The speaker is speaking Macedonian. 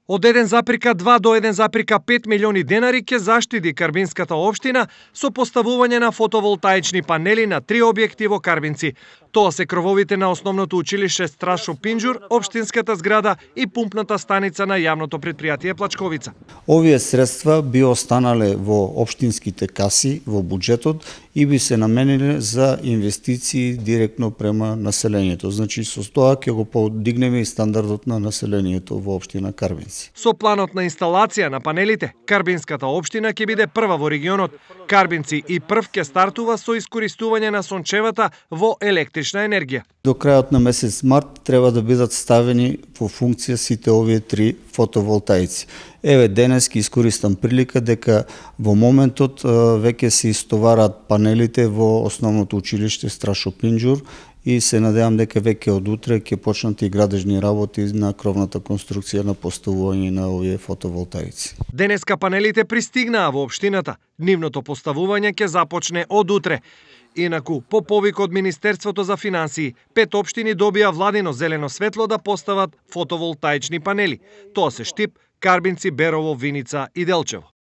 Од 1,2 до 1,5 милиони денари ќе заштеди Карбинската општина со поставување на фотоволтаични панели на 3 објекти во Карбинци. Тоа се крововите на основното училиште Страшо Пинџур, општинската зграда и пумпната станица на јавното претпријатие Плачковица. Овие средства би останале во општинските каси, во буџетот и би се намениле за инвестиции директно према населението. Значи со тоа ќе го подигнеме и стандардот на населението во општина Карбинци. Со планот на инсталација на панелите, Карбинската општина ќе биде прва во регионот. Карбинци и прв ќе стартува со искористување на сончевата во електрична енергија. До крајот на месец март треба да бидат ставени во функција сите овие 3 фотоволтаици. Еве денес ќе искористам прилика дека во моментот веќе се истовараат панелите во основното училиште Страшо Пинџур и се надевам дека веќе од утре ќе почнат и градежни работи на кровната конструкција на поставување на овие фотоволтаици. Денеска панелите пристигнаа во општината. Нивното поставување ќе започне од утре. Инаку, по повик од Министерството за финансии, 5 општини добија владино зелено светло да постават фотоволтаични панели. Тоа се Штип, Карбинци, Берово, Виница и Делчево.